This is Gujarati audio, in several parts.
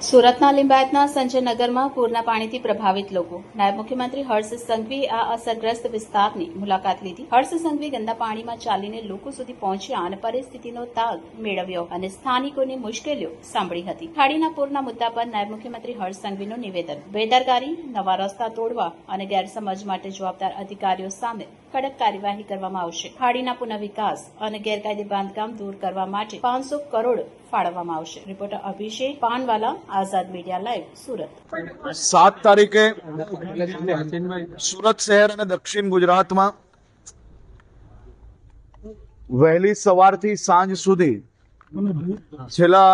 સુરતના લિંબાયતના સંજયનગરમાં પૂરના પાણીથી પ્રભાવિત લોકો. નાયબ મુખ્યમંત્રી હર્ષ સંઘવીએ આ અસરગ્રસ્ત વિસ્તારની મુલાકાત લીધી. હર્ષ સંઘવી ગંદા પાણીમાં ચાલીને લોકો સુધી પહોંચ્યા અને પરિસ્થિતિનો તાગ મેળવ્યો અને સ્થાનિકોની મુશ્કેલીઓ સાંભળી હતી. ખાડીના પૂરના મુદ્દા પર નાયબ મુખ્યમંત્રી હર્ષ સંઘવીનું નિવેદન. બેદરકારી, નવા રસ્તા તોડવા અને ગેરસમજ માટે જવાબદાર અધિકારીઓ સામે કડક કાર્યવાહી કરવામાં આવશે. ખાડીના પુનઃવિકાસ અને ગેરકાયદે બાંધકામ દૂર કરવા માટે 500 કરોડ ફાળવવામાં આવશે. રિપોર્ટર અભિષેક પાનવાલા, આઝાદ મીડિયા લાઈવ, સુરત. 7 તારીખે સુરત શહેર અને દક્ષિણ ગુજરાતમાં વહેલી સવારથી સાંજ સુધી છેલ્લા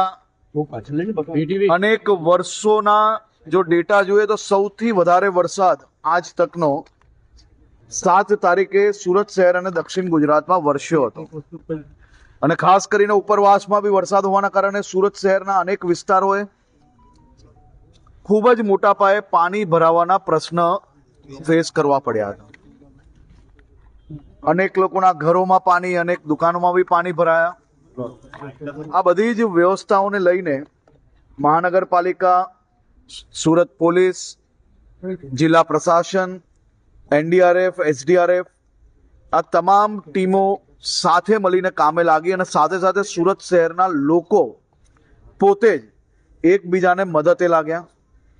અનેક વર્ષોના જો ડેટા જોઈએ તો સૌથી વધારે વરસાદ આજ તકનો 7 તારીખે સુરત શહેર અને દક્ષિણ ગુજરાતમાં વરસ્યો હતો. અને ખાસ કરીને ઉપરવાસમાં બી વરસાદ હોવાના કારણે સુરત શહેરના અનેક વિસ્તારોએ ખૂબ જ મોટા પાયે પાણી ભરાવાના પ્રશ્ન ફેસ કરવા પડ્યા હતા. અનેક લોકોના ઘરોમાં પાણી, અનેક દુકાનોમાં બી પાણી ભરાયા. આ બધી જ વ્યવસ્થાઓને લઈને મહાનગરપાલિકા, સુરત પોલીસ, જિલ્લા પ્રશાસન, NDRF, SDRF આ તમામ ટીમો સાથે મળીને કામે લાગી અને સાથે સાથે સુરત શહેરના લોકો પોતે જ એકબીજાને મદદે લાગ્યા.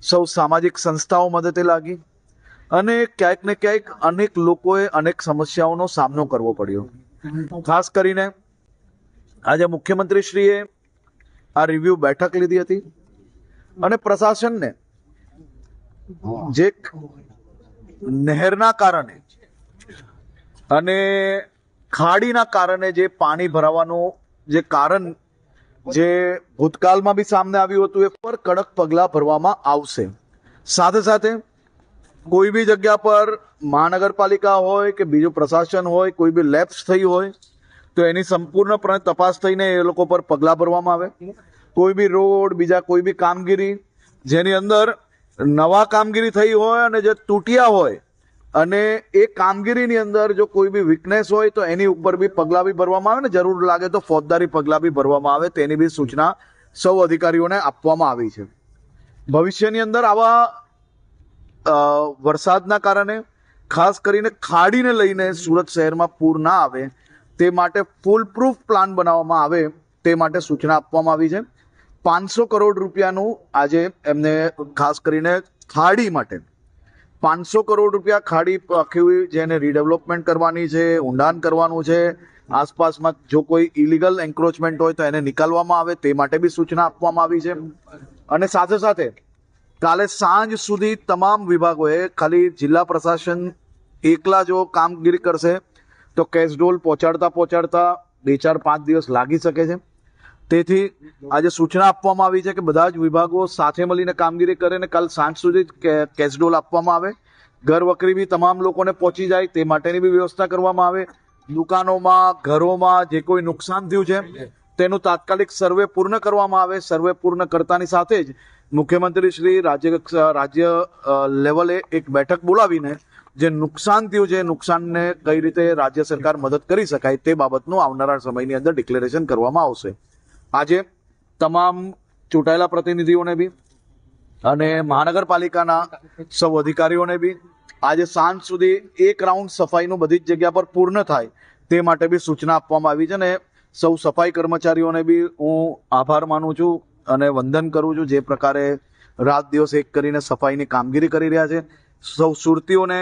સૌ સામાજિક સંસ્થાઓ મદદે લાગી અને ક્યાંક ને ક્યાંક અનેક લોકોએ અનેક સમસ્યાઓનો સામનો કરવો પડ્યો. ખાસ કરીને આજે મુખ્યમંત્રીશ્રીએ આ રિવ્યુ બેઠક લીધી હતી અને પ્રશાસનને જે નહેરના કારણે અને ખાડીના કારણે જે પાણી ભરાવાનું જે કારણ જે ભૂતકાળમાં બી સામે આવ્યું હતું એ પર કડક પગલાં ભરવામાં આવશે. સાથે સાથે કોઈ બી જગ્યા પર મહાનગરપાલિકા હોય કે બીજું પ્રશાસન હોય, કોઈ બી લેપ્સ થઈ હોય તો એની સંપૂર્ણપણે તપાસ થઈને એ લોકો પર પગલાં ભરવામાં આવે. કોઈ બી રોડ, બીજા કોઈ બી કામગીરી જેની અંદર નવા કામગીરી થઈ હોય અને જે તૂટ્યા હોય અને એ કામગીરીની અંદર જો કોઈ બી વીકનેસ હોય તો એની ઉપર બી પગલાં બી ભરવામાં આવે ને જરૂર લાગે તો ફોજદારી પગલાં બી ભરવામાં આવે. તેની બી સૂચના સૌ અધિકારીઓને આપવામાં આવી છે. ભવિષ્યની અંદર આવા વરસાદના કારણે ખાસ કરીને ખાડીને લઈને સુરત શહેરમાં પૂર ના આવે તે માટે ફૂલ પ્રૂફ પ્લાન બનાવવામાં આવે તે માટે સૂચના આપવામાં આવી છે. 500 કરોડ રૂપિયાનું આજે એમને ખાસ કરીને ખાડી માટે 500 કરોડ રૂપિયા ખાડી આખી જેને રીડેવલપમેન્ટ કરવાની છે, ઊંડાણ કરવાનું છે, આસપાસમાં જો કોઈ ઇલીગલ એન્ક્રોચમેન્ટ હોય તો એને નિકાલવામાં આવે તે માટે બી સૂચના આપવામાં આવી છે. અને સાથે સાથે કાલે સાંજ સુધી તમામ વિભાગોએ ખાલી જિલ્લા પ્રશાસન એકલા જો કામગીરી કરશે તો કેશડોલ પહોંચાડતા 2-4-5 દિવસ લાગી શકે છે. તેથી આજે સૂચના આપવામાં આવી છે કે બધા જ વિભાગો સાથે મળીને કામગીરી કરે અને કાલ સાંજ સુધી કેશડોલ આપવામાં આવે. ઘર વખરી બી તમામ લોકોને પહોંચી જાય તે માટેની બી વ્યવસ્થા કરવામાં આવે. દુકાનોમાં, ઘરોમાં જે કોઈ નુકસાન થયું છે તેનું તાત્કાલિક સર્વે પૂર્ણ કરવામાં આવે. સર્વે પૂર્ણ કરતાની સાથે જ મુખ્યમંત્રી શ્રી રાજ્ય લેવલે એક બેઠક બોલાવીને જે નુકસાન થયું છે નુકસાનને કઈ રીતે રાજ્ય સરકાર મદદ કરી શકાય તે બાબતનું આવનારા સમયની અંદર ડિક્લેરેશન કરવામાં આવશે. આજે તમામ ચૂંટાયેલા પ્રતિનિધિઓને બી અને મહાનગરપાલિકાના સૌ અધિકારીઓને બી આજે સાંજ સુધી એક રાઉન્ડ સફાઈનું બધી જ જગ્યા પર પૂર્ણ થાય તે માટે બી સૂચના આપવામાં આવી છે. અને સૌ સફાઈ કર્મચારીઓને બી હું આભાર માનું છું અને વંદન કરું છું જે પ્રકારે રાત દિવસ એક કરીને સફાઈની કામગીરી કરી રહ્યા છે. સૌ સુરતીઓને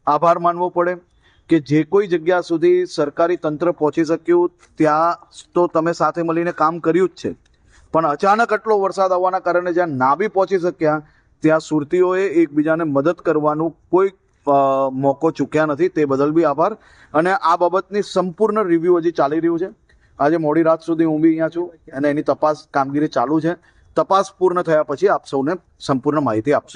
આભાર માનવો પડે કે જે કોઈ જગ્યા સુધી સરકારી તંત્ર પહોંચી શક્યું ત્યાં તો તમે સાથે મળીને કામ કર્યું જ છે, પણ અચાનક આટલો વરસાદ આવવાના કારણે જ્યાં ના બી પહોંચી શક્યા ત્યાં સુરતીઓએ એકબીજાને મદદ કરવાનું કોઈ મોકો ચૂક્યા નથી. તે બદલ બી આભાર. અને આ બાબતની સંપૂર્ણ રિવ્યૂ હજી ચાલી રહ્યું છે. આજે મોડી રાત સુધી હું બી અહીંયા છું અને એની તપાસ કામગીરી ચાલુ છે. તપાસ પૂર્ણ થયા પછી આપ સૌને સંપૂર્ણ માહિતી આપશે.